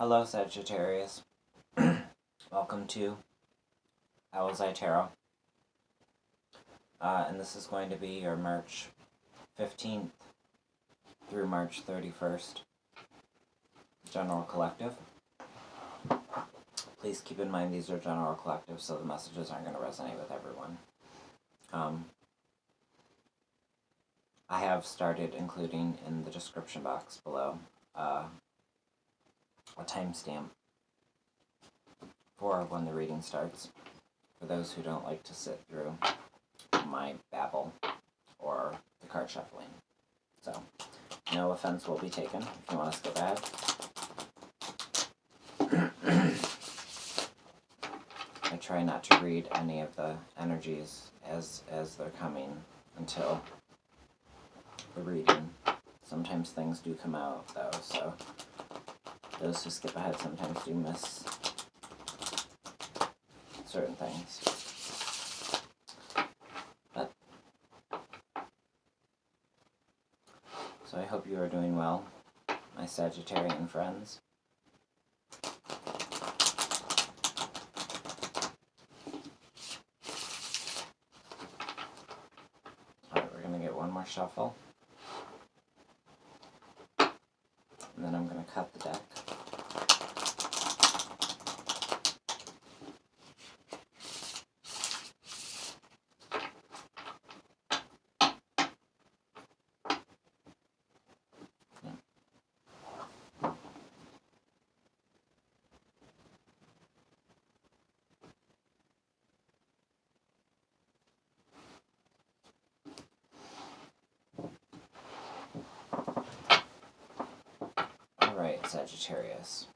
Hello, Sagittarius. Welcome to Owl's Eye Tarot. And this is going to be your March 15th through March 31st General Collective. Please keep in mind these are General Collectives, so the messages aren't going to resonate with everyone. I have started including in the description box below a timestamp for when the reading starts, for those who don't like to sit through my babble or the card shuffling. So, no offense will be taken if you want to skip ahead. I try not to read any of the energies as they're coming until the reading. Sometimes things do come out though, so those who skip ahead sometimes do miss certain things. But so I hope you are doing well, my Sagittarian friends. Alright, we're going to get one more shuffle. And then I'm going to cut the deck. Alright, Sagittarius.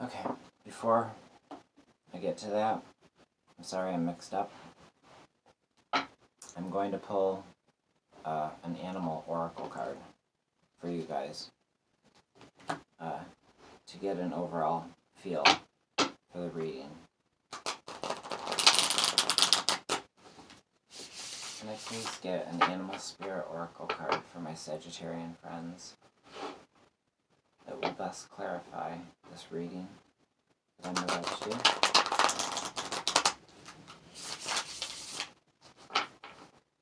Okay, before I get to that, I'm sorry I'm mixed up. I'm going to pull an animal oracle card for you guys to get an overall feel for the reading. Can I please get an animal spirit oracle card for my Sagittarian friends that will best clarify this reading that I'm about to do?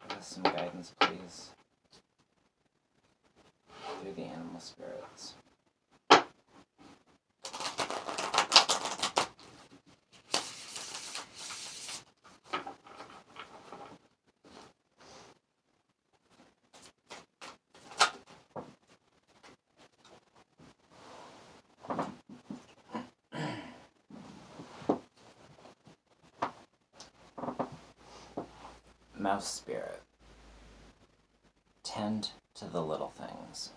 Give us some guidance, please, through the animal spirits. Mouse spirit. Tend to the little things.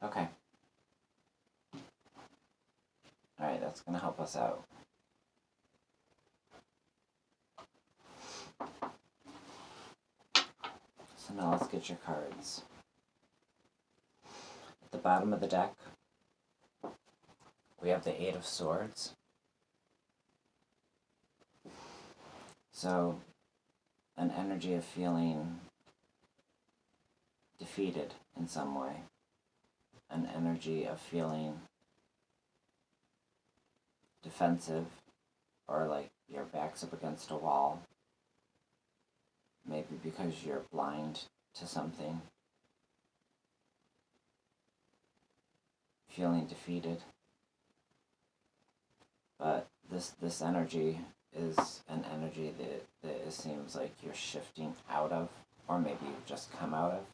Okay. Alright, that's going to help us out. So now let's get your cards. At the bottom of the deck, we have the Eight of Swords. So, an energy of feeling defeated in some way. An energy of feeling defensive, or like your back's up against a wall. Maybe because you're blind to something. Feeling defeated. But this energy is an energy that it seems like you're shifting out of, or maybe you've just come out of.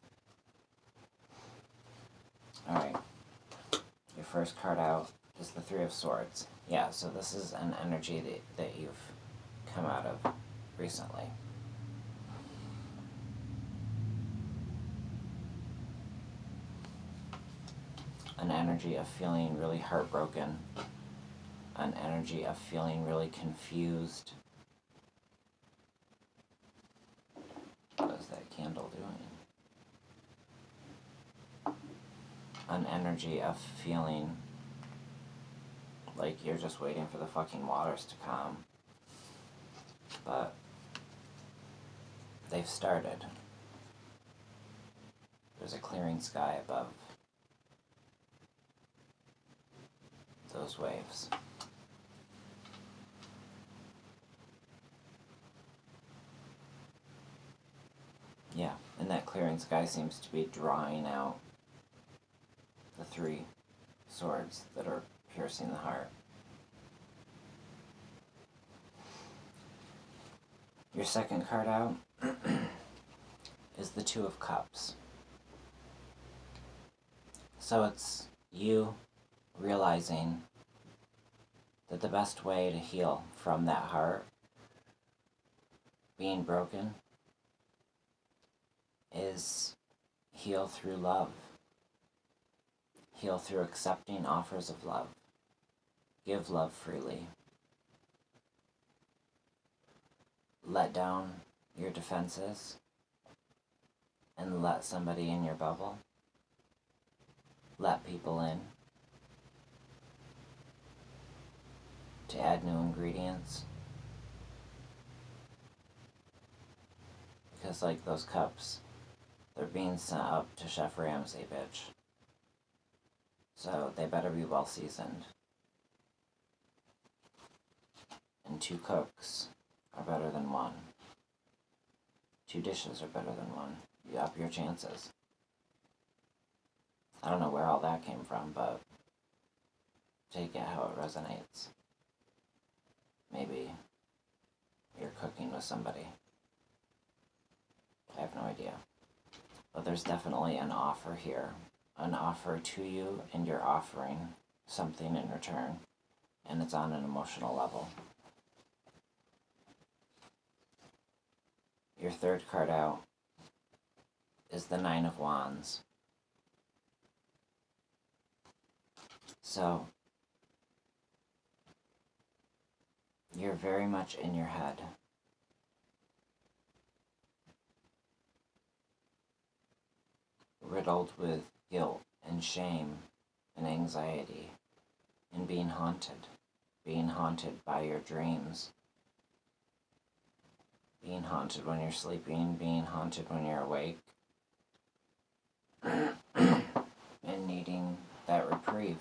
Alright, your first card out is the Three of Swords. Yeah, so this is an energy that you've come out of recently. An energy of feeling really heartbroken. An energy of feeling really confused. What is that candle doing? An energy of feeling like you're just waiting for the fucking waters to calm. but they've started. There's a clearing sky above those waves. Yeah, and that clearing sky seems to be drawing out the 3 swords that are piercing the heart. Your second card out is the 2 of Cups. So it's you realizing that the best way to heal from that heart being broken is heal through love. Heal through accepting offers of love. Give love freely. Let down your defenses and let somebody in your bubble. Let people in to add new ingredients. Because like those cups, they're being sent up to Chef Ramsay, bitch. So they better be well seasoned. And 2 cooks are better than 1. 2 dishes are better than 1. You up your chances. I don't know where all that came from, but take it how it resonates. Maybe you're cooking with somebody. I have no idea. But there's definitely an offer here. An offer to you, and you're offering something in return. And it's on an emotional level. Your third card out is the 9 of Wands. So, you're very much in your head. Riddled with guilt and shame and anxiety and being haunted by your dreams, being haunted when you're sleeping, being haunted when you're awake, and needing that reprieve.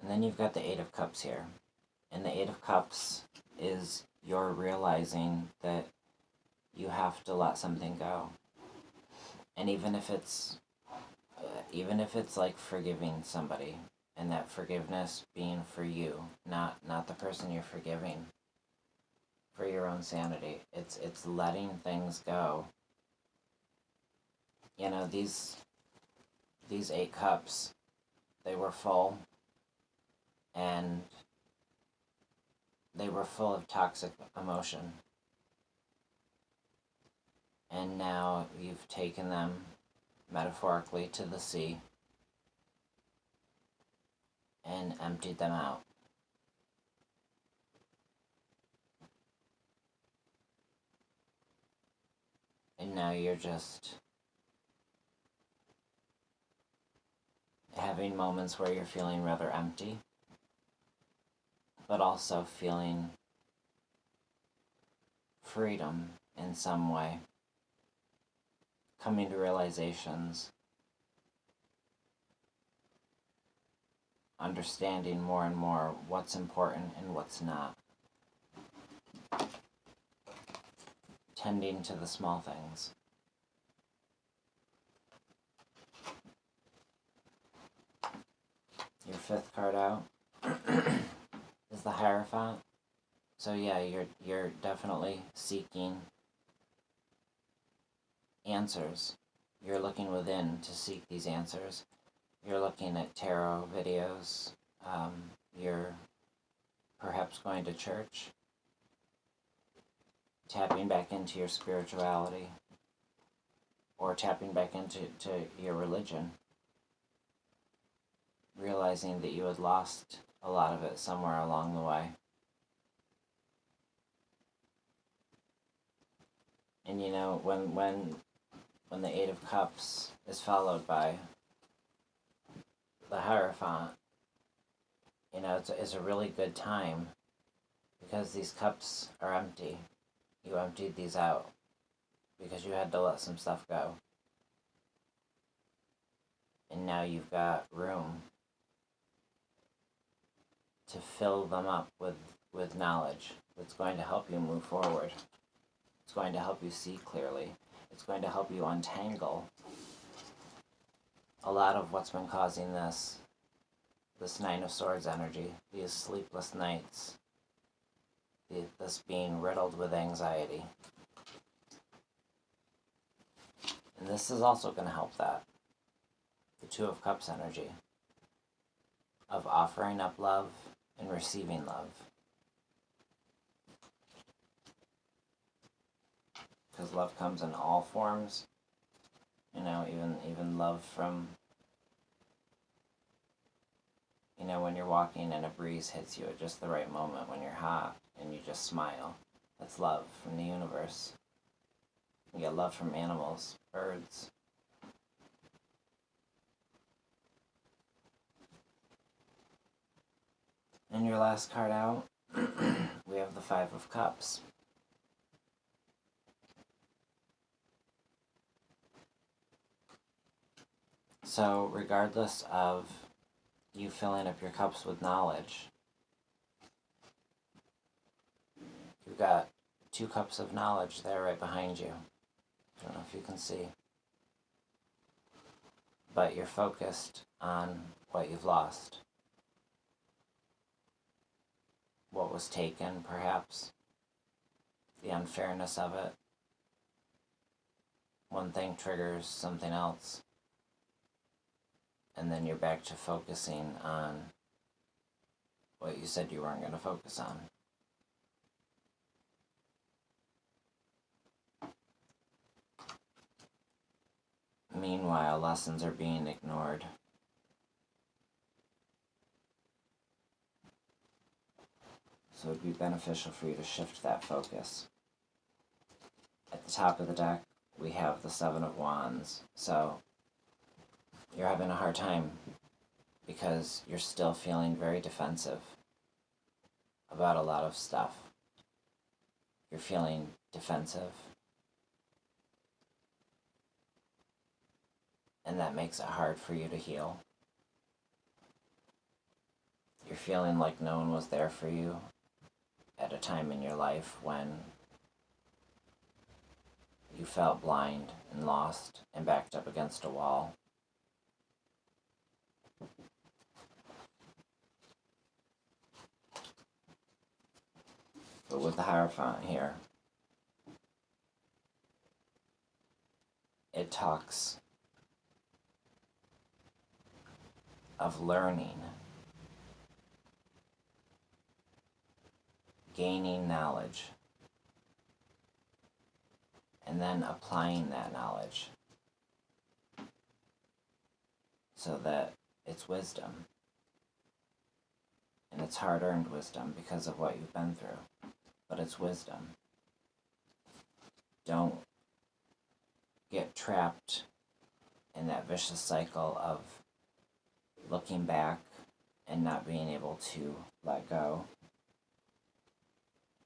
And then you've got the 8 of Cups here. And the 8 of Cups is you're realizing that you have to let something go. And even if it's like forgiving somebody, and that forgiveness being for you, not the person you're forgiving, for your own sanity. It's letting things go. You know, these 8 cups, they were full, and they were full of toxic emotion. And now you've taken them, metaphorically, to the sea and emptied them out. And now you're just having moments where you're feeling rather empty, but also feeling freedom in some way, coming to realizations, understanding more and more what's important and what's not, tending to the small things. Your 5th card out is the Hierophant. So yeah, you're definitely seeking answers. You're looking within to seek these answers. You're looking at tarot videos. You're perhaps going to church, tapping back into your spirituality, or tapping back into your religion, realizing that you had lost a lot of it somewhere along the way. And you know, when the 8 of Cups is followed by the Hierophant, you know, it's a really good time because these cups are empty. You emptied these out because you had to let some stuff go. And now you've got room to fill them up with knowledge that's going to help you move forward. It's going to help you see clearly. It's going to help you untangle a lot of what's been causing this Nine of Swords energy, these sleepless nights, this being riddled with anxiety. And this is also going to help that. The Two of Cups energy of offering up love and receiving love. Because love comes in all forms. You know, even love from, you know, when you're walking and a breeze hits you at just the right moment when you're hot and you just smile. That's love from the universe. You get love from animals, birds. And your last card out, we have the Five of Cups. So regardless of you filling up your cups with knowledge, you've got 2 cups of knowledge there right behind you. I don't know if you can see. But you're focused on what you've lost. What was taken, perhaps. The unfairness of it. One thing triggers something else. And then you're back to focusing on what you said you weren't going to focus on. Meanwhile, lessons are being ignored. So it would be beneficial for you to shift that focus. At the top of the deck, we have the Seven of Wands. So you're having a hard time because you're still feeling very defensive about a lot of stuff. You're feeling defensive. And that makes it hard for you to heal. You're feeling like no one was there for you at a time in your life when you felt blind and lost and backed up against a wall. But with the Hierophant here, it talks of learning, gaining knowledge, and then applying that knowledge so that it's wisdom. And it's hard-earned wisdom because of what you've been through. But it's wisdom. Don't get trapped in that vicious cycle of looking back and not being able to let go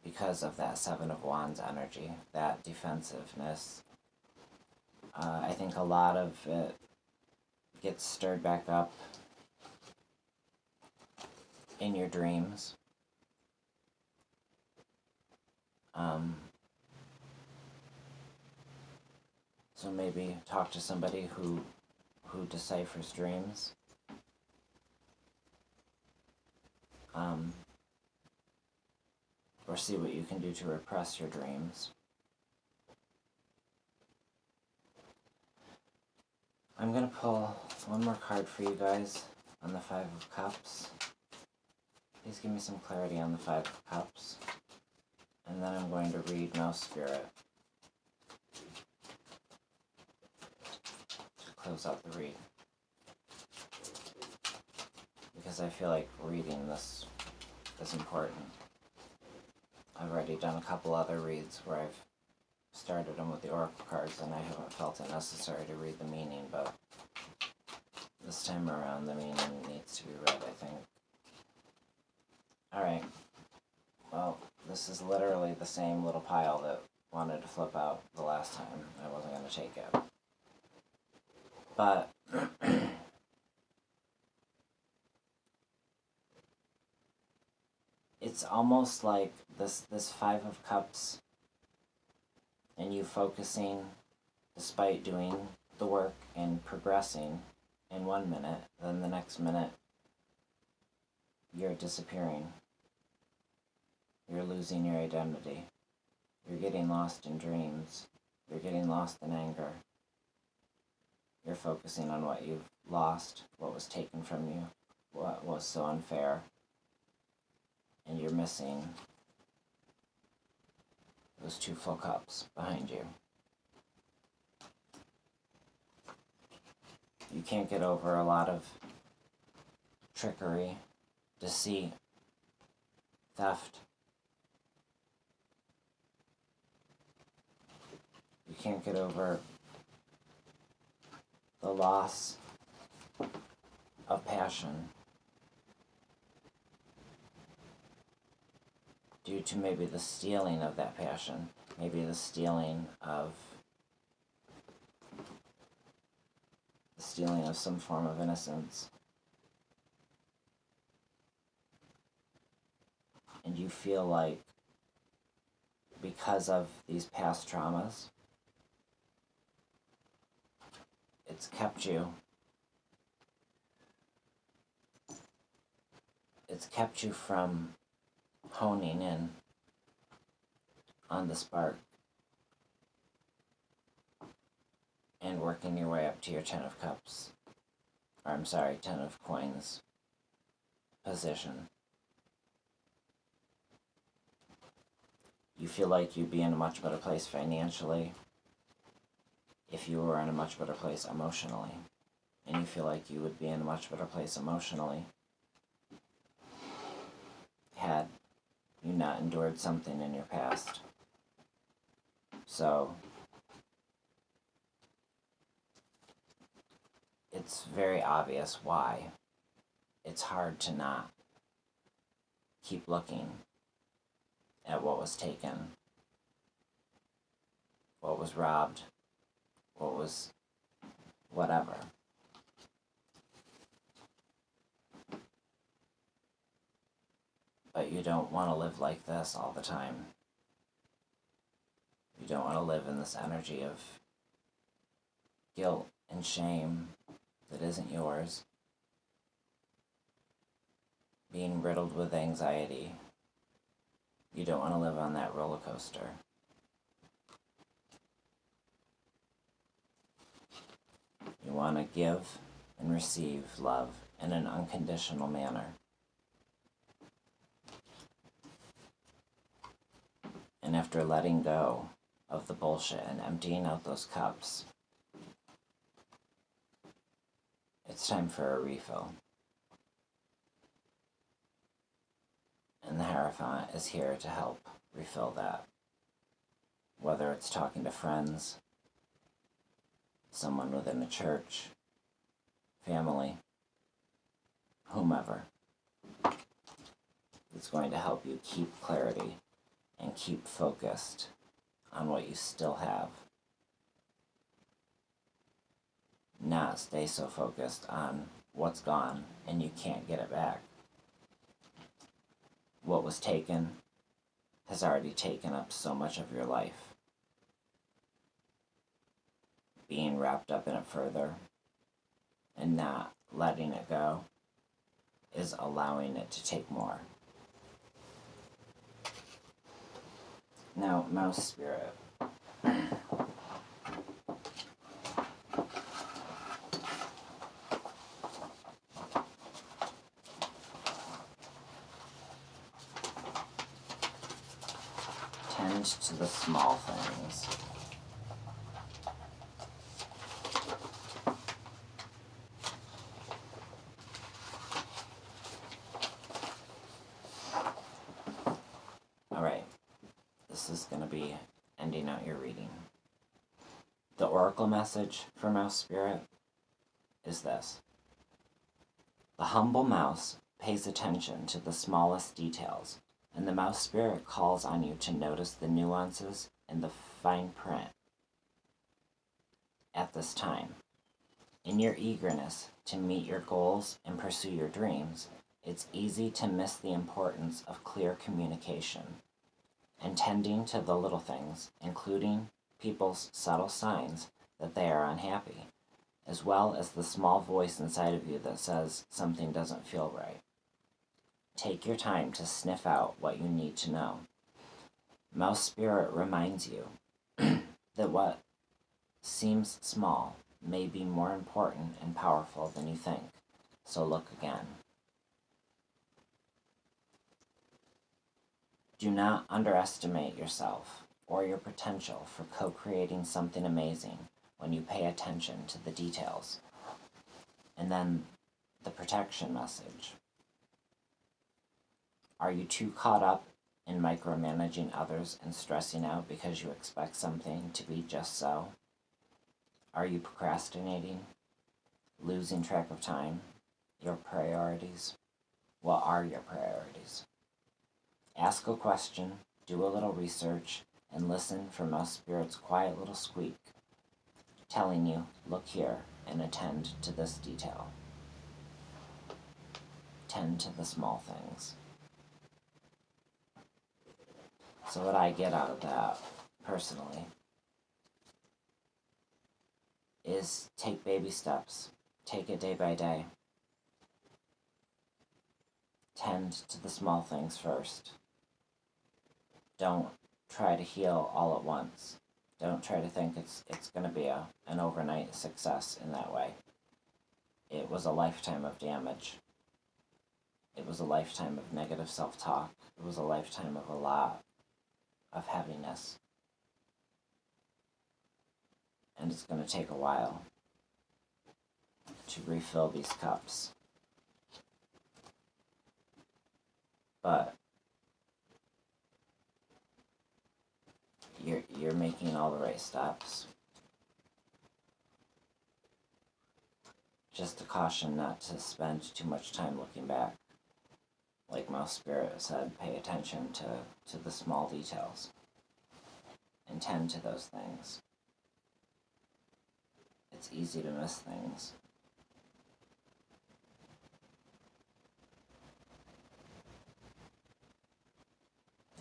because of that Seven of Wands energy, that defensiveness. I think a lot of it gets stirred back up in your dreams. So maybe talk to somebody who deciphers dreams. Or see what you can do to repress your dreams. I'm going to pull one more card for you guys on the Five of Cups. Please give me some clarity on the Five of Cups. And then I'm going to read Mouse Spirit to close out the read. Because I feel like reading this is important. I've already done a couple other reads where I've started them with the Oracle cards and I haven't felt it necessary to read the meaning, but this This time around, the meaning needs to be read, I think. Alright. Well, this is literally the same little pile that wanted to flip out the last time. I wasn't going to take it. But it's almost like this Five of Cups and you focusing despite doing the work and progressing in 1 minute, then the next minute you're disappearing. You're losing your identity. You're getting lost in dreams. You're getting lost in anger. You're focusing on what you've lost, what was taken from you, what was so unfair. And you're missing those 2 full cups behind you. You can't get over a lot of trickery, deceit, theft. You can't get over the loss of passion due to maybe the stealing of that passion, maybe the stealing of some form of innocence. And you feel like because of these past traumas, it's kept you from honing in on the spark and working your way up to your 10 of Cups, or I'm sorry, 10 of Coins position. You feel like you'd be in a much better place financially if you were in a much better place emotionally. And you feel like you would be in a much better place emotionally had you not endured something in your past. So it's very obvious why it's hard to not keep looking at what was taken, what was robbed, what was whatever. But you don't want to live like this all the time. You don't want to live in this energy of guilt and shame that isn't yours. Being riddled with anxiety. You don't want to live on that roller coaster. You want to give and receive love in an unconditional manner. And after letting go of the bullshit and emptying out those cups, it's time for a refill. And the Hierophant is here to help refill that. Whether it's talking to friends, someone within a church, family, whomever. It's going to help you keep clarity and keep focused on what you still have. Not stay so focused on what's gone and you can't get it back. What was taken has already taken up so much of your life. Being wrapped up in it further and not letting it go is allowing it to take more. Now, Mouse Spirit. Tend to the small things. Alright, this is going to be ending out your reading. The oracle message for Mouse Spirit is this. The humble mouse pays attention to the smallest details, and the mouse spirit calls on you to notice the nuances and the fine print at this time. In your eagerness to meet your goals and pursue your dreams, it's easy to miss the importance of clear communication and tending to the little things, including people's subtle signs that they are unhappy, as well as the small voice inside of you that says something doesn't feel right. Take your time to sniff out what you need to know. Mouse Spirit reminds you that what seems small may be more important and powerful than you think, so look again. Do not underestimate yourself or your potential for co-creating something amazing when you pay attention to the details. And then the protection message. Are you too caught up in micromanaging others and stressing out because you expect something to be just so? Are you procrastinating, losing track of time, your priorities? What are your priorities? Ask a question, do a little research, and listen for Mouse Spirit's quiet little squeak, telling you, look here and attend to this detail. Tend to the small things. So what I get out of that, personally, is take baby steps. Take it day by day. Tend to the small things first. Don't try to heal all at once. Don't try to think it's going to be an overnight success in that way. It was a lifetime of damage. It was a lifetime of negative self-talk. It was a lifetime of a lot of heaviness. And it's going to take a while to refill these cups. But you're making all the right steps. Just a caution not to spend too much time looking back. Like Mouse Spirit said, pay attention to the small details and tend to those things. It's easy to miss things.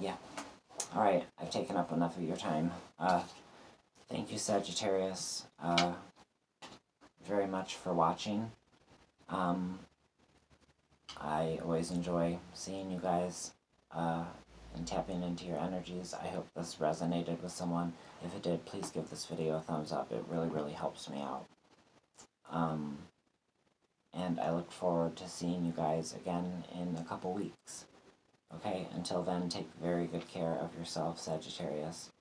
Yeah. Alright, I've taken up enough of your time. Thank you, Sagittarius, very much for watching. I always enjoy seeing you guys and tapping into your energies. I hope this resonated with someone. If it did, please give this video a thumbs up. It really, really helps me out. And I look forward to seeing you guys again in a couple weeks. Okay, until then, take very good care of yourself, Sagittarius,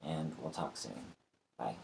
and we'll talk soon. Bye.